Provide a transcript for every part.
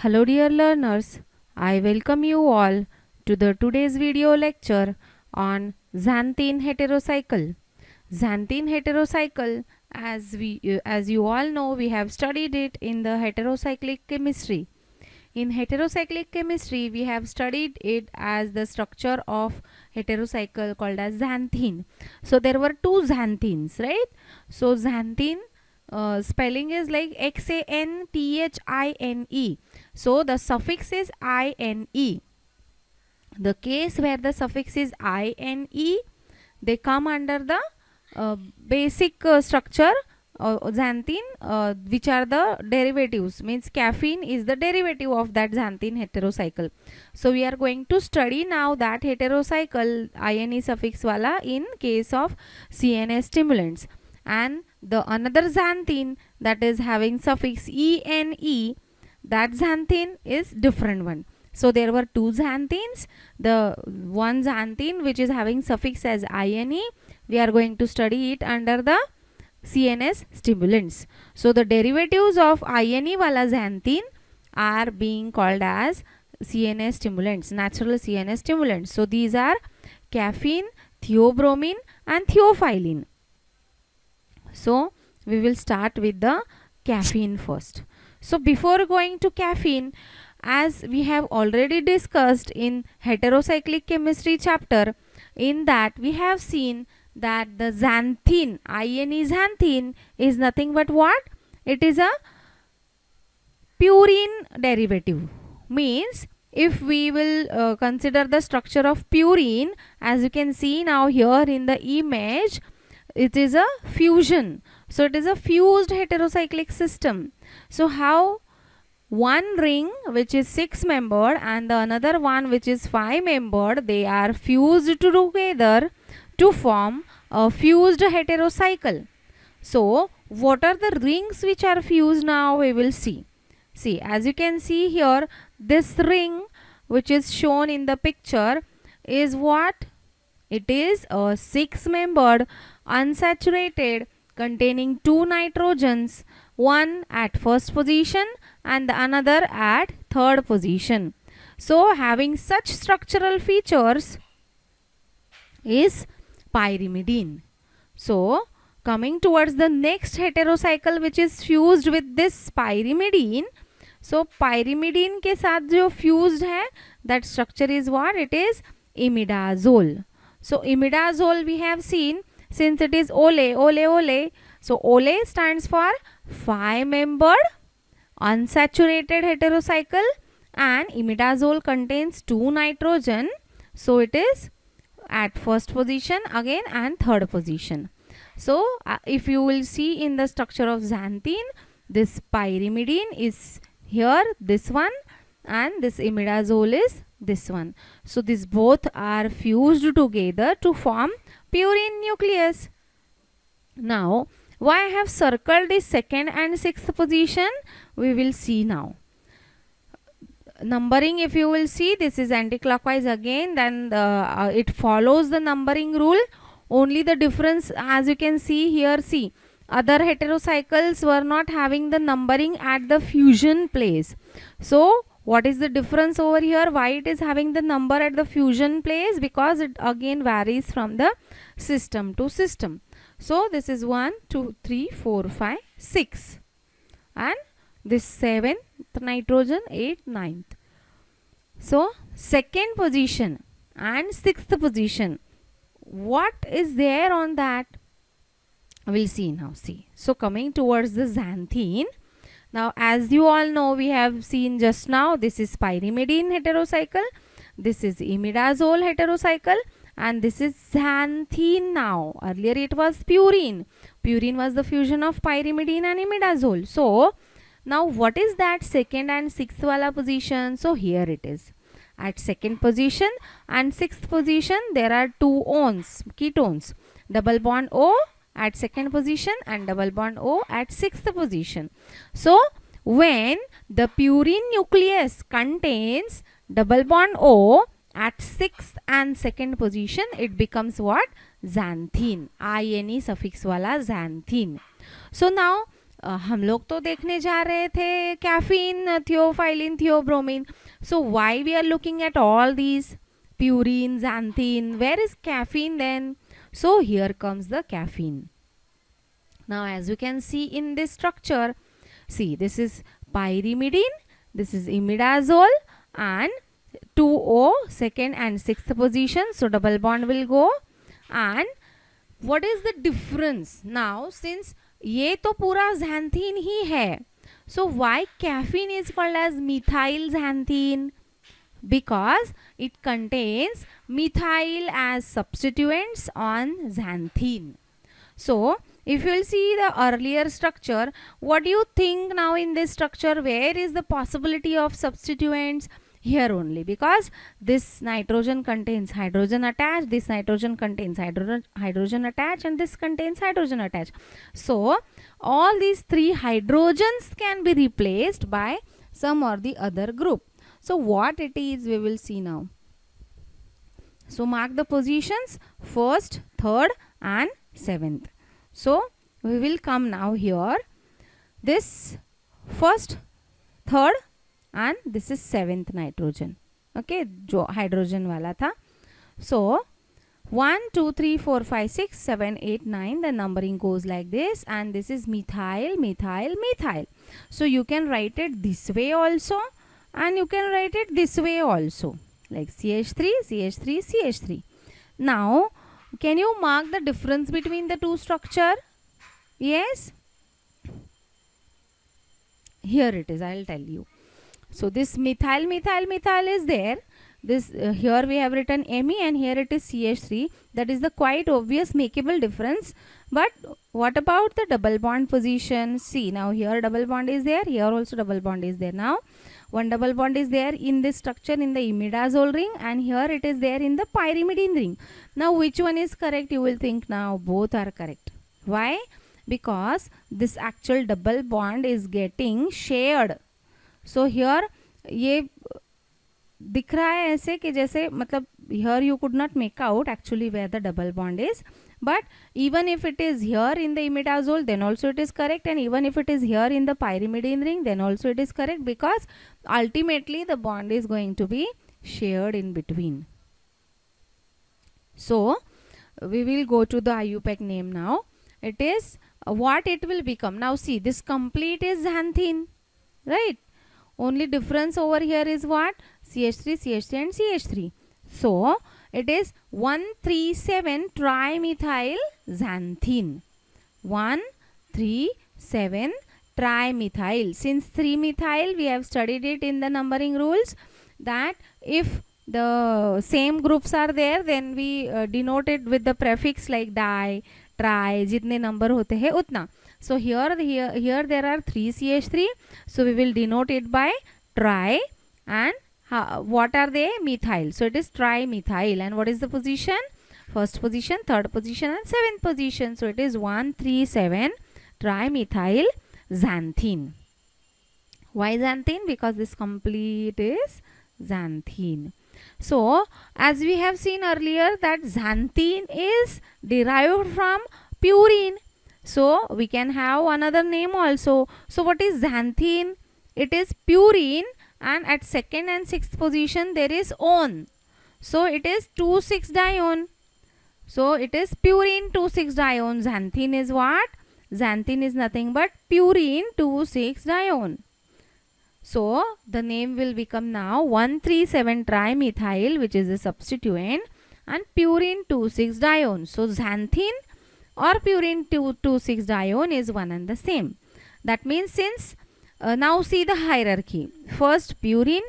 Hello dear learners, I welcome you all to the today's video lecture on xanthine heterocycle. Xanthine heterocycle, as you all know, we have studied it in the heterocyclic chemistry. In heterocyclic chemistry, we have studied it as the structure of heterocycle called as xanthine. So there were two xanthines, right? So xanthine spelling is like Xanthine. So the suffix is INE. The case where the suffix is INE, they come under the basic structure xanthine, which are the derivatives, means caffeine is the derivative of that xanthine heterocycle. So we are going to study now that heterocycle INE suffix wala in case of CNS stimulants, and the another xanthine that is having suffix ENE, that xanthine is different one. So there were two xanthines. The one xanthine which is having suffix as INE, we are going to study it under the CNS stimulants. So the derivatives of INE wala xanthine are being called as CNS stimulants, natural CNS stimulants. So these are caffeine, theobromine and theophylline. So we will start with the caffeine first. So before going to caffeine, as we have already discussed in heterocyclic chemistry chapter, in that we have seen that the xanthine, INE xanthine, is nothing but what? It is a purine derivative. Means if we will consider the structure of purine, as you can see now here in the image, it is a fusion. So it is a fused heterocyclic system. So how one ring which is 6 membered and the another one which is 5 membered, they are fused together to form a fused heterocycle. So what are the rings which are fused now? We will see. See, as you can see here, this ring which is shown in the picture is what? It is a 6 membered unsaturated containing 2 nitrogens, one at first position and the another at third position. So having such structural features is pyrimidine. So coming towards the next heterocycle which is fused with this pyrimidine. So pyrimidine ke साथ जो fused है, that structure is what? It is imidazole. So imidazole we have seen, since it is ole. So ole stands for 5 membered unsaturated heterocycle and imidazole contains 2 nitrogen. So it is at first position again and third position. So if you will see in the structure of xanthine, this pyrimidine is here, this one, and this imidazole is this one. So these both are fused together to form purine nucleus. Now why I have circled the second and sixth position, we will see now. Numbering, if you will see, this is anticlockwise again, then it follows the numbering rule. Only the difference, as you can see here, see, other heterocycles were not having the numbering at the fusion place. So what is the difference over here? Why it is having the number at the fusion place? Because it again varies from the system to system. So this is 1, 2, 3, 4, 5, 6 and this 7th nitrogen, 8th, 9th. So second position and 6th position, what is there on that? We'll see now. See, so coming towards the xanthine. Now as you all know, we have seen just now, this is pyrimidine heterocycle, this is imidazole heterocycle, and this is xanthine now. Earlier it was purine. Purine was the fusion of pyrimidine and imidazole. So now what is that second and sixth wala position? So here it is. At second position and sixth position, there are 2 ons, ketones. Double bond O at second position and double bond O at sixth position. So when the purine nucleus contains double bond O at sixth and second position, it becomes what? Xanthine. INE suffix wala xanthine. So now हम लोग तो देखने जा रहे थे caffeine, theophylline, theobromine. So why we are looking at all these purine, xanthine? Where is caffeine then? So here comes the caffeine. Now as you can see in this structure, see this is pyrimidine, this is imidazole, and 2O second and sixth position, so double bond will go. And what is the difference now, since ये तो पूरा xanthine ही है, so why caffeine is called as methyl xanthine? Because it contains methyl as substituents on xanthine. So if you will see the earlier structure, what do you think now in this structure? Where is the possibility of substituents? Here only, because this nitrogen contains hydrogen attached, this nitrogen contains hydrogen attached, and this contains hydrogen attached. So all these three hydrogens can be replaced by some or the other group. So what it is, we will see now. So mark the positions, first, third and seventh. So we will come now here. This first, third and this is seventh nitrogen. Okay, जो hydrogen वाला था. So 1, 2, 3, 4, 5, 6, 7, 8, 9. The numbering goes like this, and this is methyl, methyl, methyl. So you can write it this way also, and you can write it this way also, like CH3, CH3, CH3. Now can you mark the difference between the two structure? Yes, here it is, I'll tell you. So this methyl, methyl, methyl is there. This here we have written Me, and here it is CH3. That is the quite obvious makeable difference. But what about the double bond position? See, now here double bond is there, here also double bond is there. Now one double bond is there in this structure in the imidazole ring, and here it is there in the pyrimidine ring. Now which one is correct? You will think now both are correct. Why? Because this actual double bond is getting shared. So here ये दिख रहा है ऐसे कि जैसे मतलब here you could not make out actually where the double bond is, but even if it is here in the imidazole, then also it is correct, and even if it is here in the pyrimidine ring, then also it is correct, because ultimately the bond is going to be shared in between. So we will go to the IUPAC name now. It is what it will become. Now see, this complete is xanthine, right? Only difference over here is what? CH3, CH3 and CH3. So it is 137 trimethyl xanthine. 137 trimethyl. Since 3-methyl, we have studied it in the numbering rules, that if the same groups are there, then we denote it with the prefix like di, tri, jitne number hote hai utna. So here there are 3 CH3, so we will denote it by tri, and what are they? Methyl. So it is trimethyl. And what is the position? First position, third position and seventh position. So it is 137 trimethyl xanthine. Why xanthine? Because this complete is xanthine. So as we have seen earlier that xanthine is derived from purine. So we can have another name also. So what is xanthine? It is purine, and at second and sixth position there is on. So it is 2,6-dione. So it is purine 2,6-dione. Xanthine is what? Xanthine is nothing but purine 2,6-dione. So the name will become now 137 trimethyl, which is a substituent, and purine 2,6-dione. So xanthine or purine 2,6-dione is one and the same. That means since now see the hierarchy. First purine,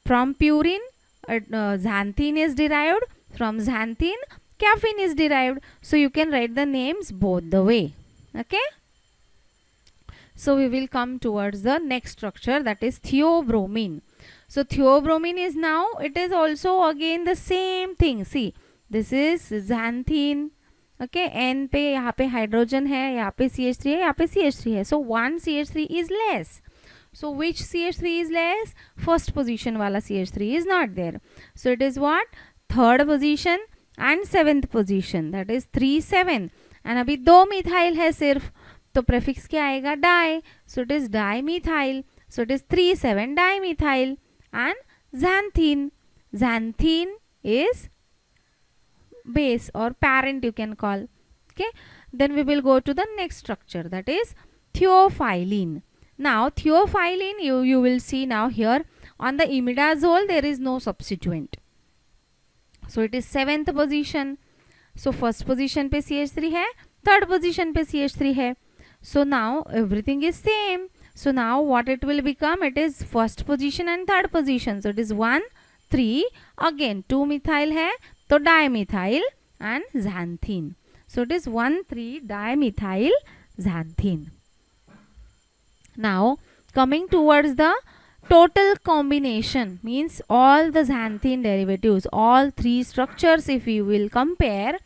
from purine xanthine is derived, from xanthine caffeine is derived. So you can write the names both the way. Okay. So we will come towards the next structure, that is theobromine. So theobromine is now, it is also again the same thing. See, this is xanthine. Okay, N पे यहाँ पे hydrogen है, यहाँ पे CH3 है, यहाँ पे CH3 है. So one CH3 is less. So which CH3 is less? First position वाला CH3 is not there. So it is what? Third position and seventh position. That is 3, 7. And अभी 2 methyl है सिर्फ. तो prefix क्या आएगा, di, so it is dimethyl, so it is 3,7 dimethyl. And xanthine, xanthine is base or parent you can call. Okay, then we will go to the next structure, that is theophylline. Now theophylline, you will see now here on the imidazole there is no substituent, so it is 7th position. So first position पे CH3 है, third position पे CH3 है. So now everything is same. So now what it will become, it is first position and third position. So it is 1, 3, again 2 methyl है तो dimethyl and xanthine. So it is 1, 3 dimethyl xanthine. Now coming towards the total combination, means all the xanthine derivatives, all three structures if we will compare.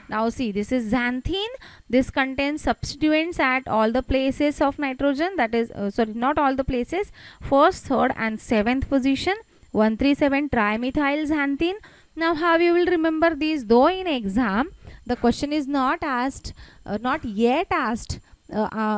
Now see, this is xanthine, this contains substituents at all the places of nitrogen, that is sorry, not all the places, first, third and 7th position, 137 trimethyl xanthine. Now how you will remember these, though in exam the question is not asked, not yet asked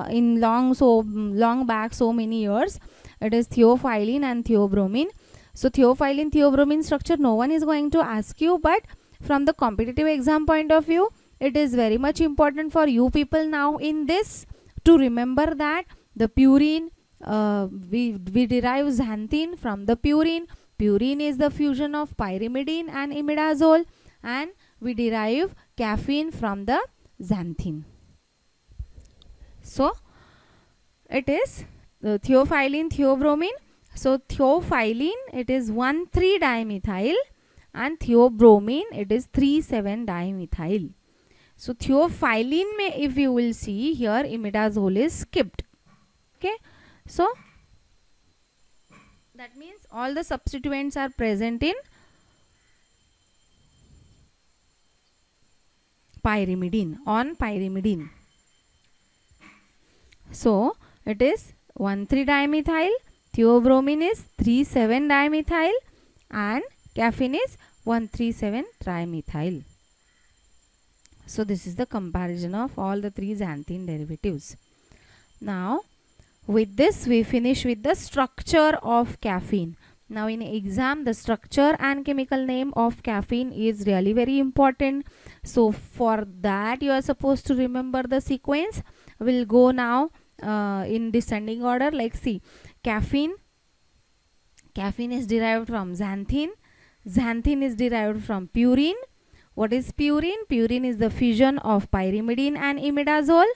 in long back, so many years. It is theophylline and theobromine. So theophylline, theobromine structure no one is going to ask you, but from the competitive exam point of view, it is very much important for you people now in this to remember that the purine, we derive xanthine from the purine. Purine is the fusion of pyrimidine and imidazole, and we derive caffeine from the xanthine. So it is the theophylline, theobromine. So theophylline, it is 1,3 dimethyl, and theobromine, it is 3,7 dimethyl. So theophylline में if you will see here, imidazole is skipped. Okay, so that means all the substituents are present in pyrimidine, on pyrimidine. So it is 1,3 dimethyl, theobromine is 3,7 dimethyl, and caffeine is 1,37 trimethyl. So this is the comparison of all the three xanthine derivatives. Now with this we finish with the structure of caffeine. Now in exam the structure and chemical name of caffeine is really very important. So for that you are supposed to remember the sequence. We'll go now in descending order. Like see, caffeine is derived from xanthine. Xanthine is derived from purine. What is purine? Purine is the fusion of pyrimidine and imidazole,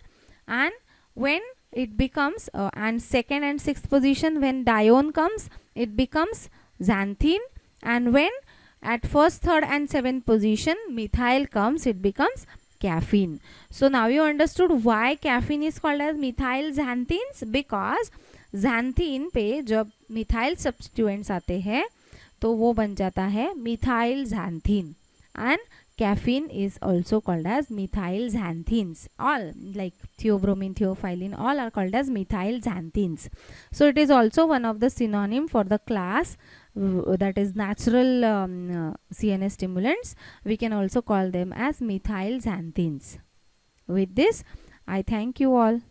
and when it becomes and second and sixth position, when dione comes, it becomes xanthine, and when at first, third and seventh position methyl comes, it becomes caffeine. So now you understood why caffeine is called as methyl xanthines, because xanthine पे जब methyl substituents आते हैं तो वो बन जाता है methyl xanthine, and caffeine is also called as methyl xanthines. All like theobromine, theophylline, all are called as methyl xanthines. So it is also one of the synonym for the class that is natural CNS stimulants. We can also call them as methyl xanthines. With this, I thank you all.